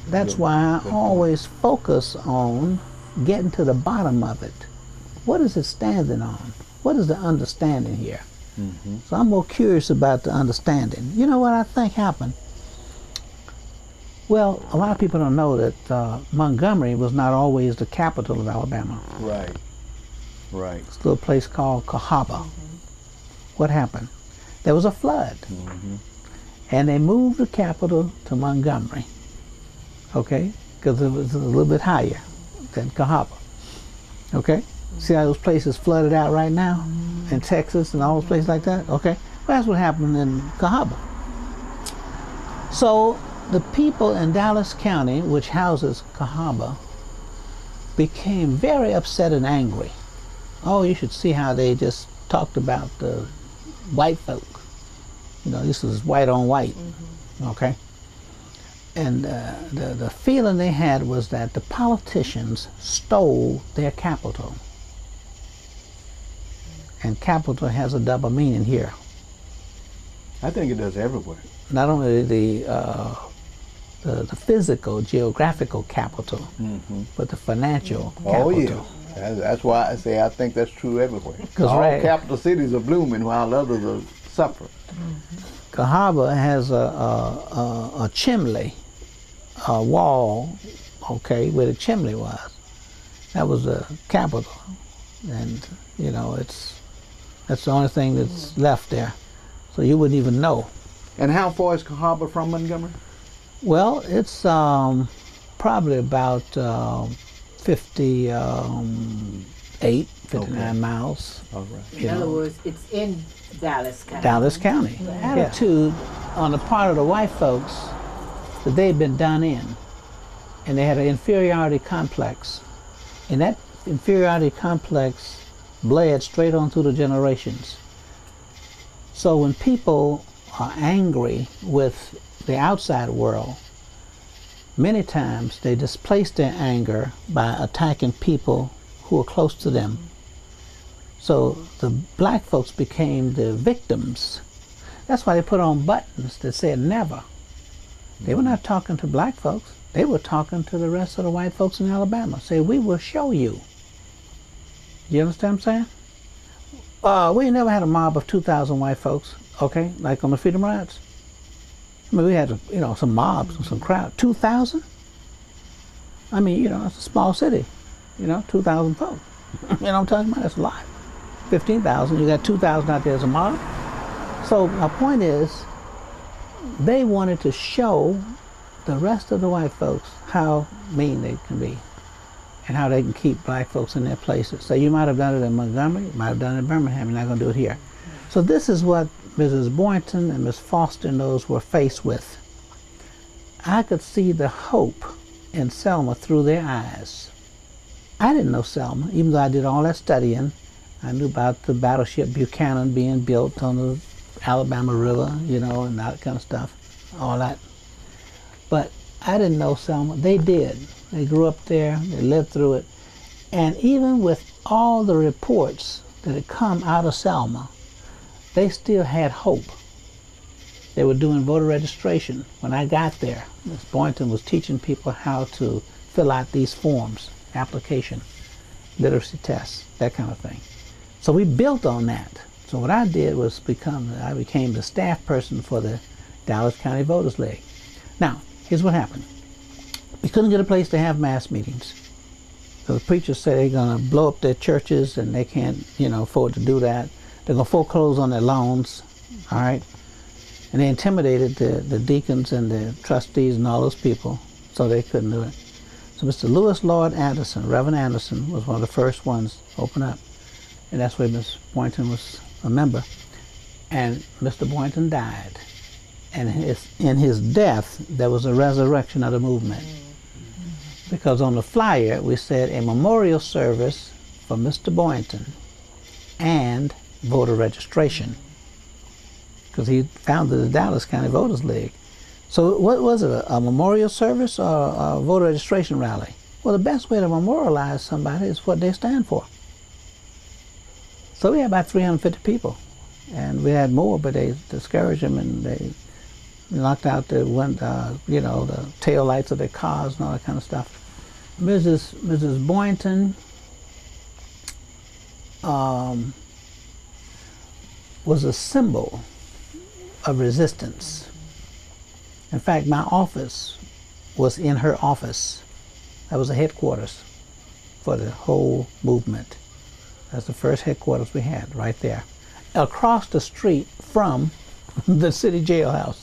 That's why I always focus on getting to the bottom of it. What is it standing on? What is the understanding here? So I'm more curious about the understanding. You know what I think happened? Well, a lot of people don't know that Montgomery was not always the capital of Alabama. Right. Right. It's a little place called Cahaba. What happened? There was a flood. And they moved the capital to Montgomery. Okay? Because it was a little bit higher than Cahaba. Okay? See how those places flooded out right now? In Texas and all those places like that? Okay? Well, that's what happened in Cahaba. So the people in Dallas County, which houses Cahaba, became very upset and angry. Oh, you should see how they just talked about the white folk. You know, this was white on white. Okay? And the feeling they had was that the politicians stole their capital. And capital has a double meaning here. I think it does everywhere. Not only the physical, geographical capital, but the financial capital. Oh, yeah. That's why I say I think that's true everywhere. All capital cities are blooming while others are suffering. Cahaba has a chimney, a wall, okay, where the chimney was. That was the capital. And, you know, that's the only thing that's left there. So you wouldn't even know. And how far is Cahaba from Montgomery? Well, it's probably about 59 miles. All right. In other words, it's in Dallas County. Dallas County. The attitude on the part of the white folks that they'd been done in, and they had an inferiority complex. And that inferiority complex bled straight on through the generations. So when people are angry with the outside world, many times they displace their anger by attacking people who are close to them. So the black folks became the victims. That's why they put on buttons that said never. They were not talking to black folks. They were talking to the rest of the white folks in Alabama. Say, we will show you. You understand what I'm saying? We never had a mob of 2,000 white folks, okay, like on the Freedom Rides. I mean, we had, you know, some mobs and some crowd. 2,000? I mean, you know, it's a small city. You know, 2,000 folks. You know what I'm talking about? That's a lot. 15,000, you got 2,000 out there as a mob. So my point is, they wanted to show the rest of the white folks how mean they can be and how they can keep black folks in their places. So you might have done it in Montgomery, you might have done it in Birmingham, you're not going to do it here. So this is what Mrs. Boynton and Miss Foster and those were faced with. I could see the hope in Selma through their eyes. I didn't know Selma, even though I did all that studying. I knew about the battleship Buchanan being built on the Alabama River, you know, and that kind of stuff, all that. But I didn't know Selma. They did. They grew up there, they lived through it. And even with all the reports that had come out of Selma, they still had hope. They were doing voter registration. When I got there, Ms. Boynton was teaching people how to fill out these forms, application, literacy tests, that kind of thing. So we built on that. So what I did was I became the staff person for the Dallas County Voters League. Now, here's what happened. We couldn't get a place to have mass meetings. So the preachers say they're going to blow up their churches and they can't, you know, afford to do that. They're going to foreclose on their loans, all right? And they intimidated the deacons and the trustees and all those people, so they couldn't do it. So Mr. Lewis Lloyd Anderson, Reverend Anderson, was one of the first ones to open up. And that's where Miss Boynton was a member. And Mr. Boynton died. And in his death, there was a resurrection of the movement. Because on the flyer, we said a memorial service for Mr. Boynton and voter registration. Because he founded the Dallas County Voters League. So what was it, a memorial service or a voter registration rally? Well, the best way to memorialize somebody is what they stand for. So we had about 350 people. And we had more, but they discouraged them and they knocked out the you know, the tail lights of their cars and all that kind of stuff. Mrs. Boynton was a symbol of resistance. In fact, my office was in her office. That was the headquarters for the whole movement. That's the first headquarters we had, right there, across the street from the city jailhouse.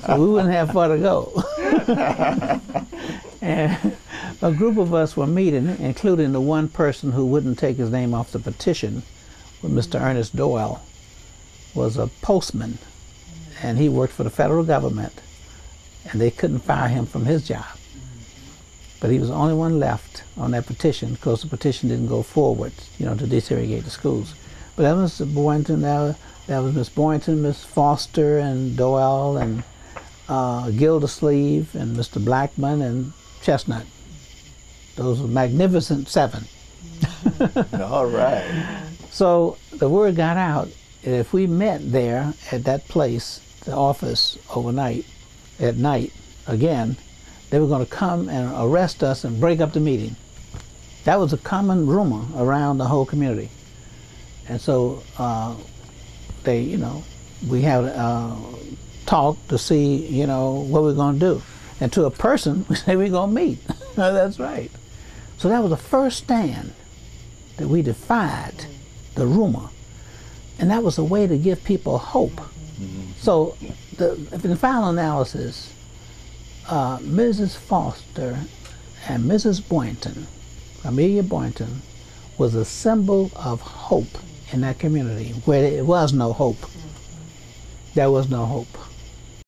So we wouldn't have far to go. And a group of us were meeting, including the one person who wouldn't take his name off the petition, Mr. Ernest Doyle, was a postman, and he worked for the federal government, and they couldn't fire him from his job. But he was the only one left on that petition because the petition didn't go forward, you know, to desegregate the schools. But that was Boynton, that was Miss Boynton, Miss Foster, and Doyle, and Gildersleeve, and Mr. Blackman, and Chestnut. Those were magnificent seven. All right. So the word got out, and if we met there at that place, the office, overnight, at night, again, they were going to come and arrest us and break up the meeting. That was a common rumor around the whole community. And so they, you know, we had talk to see, you know, what we're going to do. And to a person, we say we're going to meet. That's right. So that was the first stand that we defied the rumor. And that was a way to give people hope. Mm-hmm. So in the final analysis, Mrs. Foster and Mrs. Boynton, Amelia Boynton, was a symbol of hope in that community where there was no hope. There was no hope.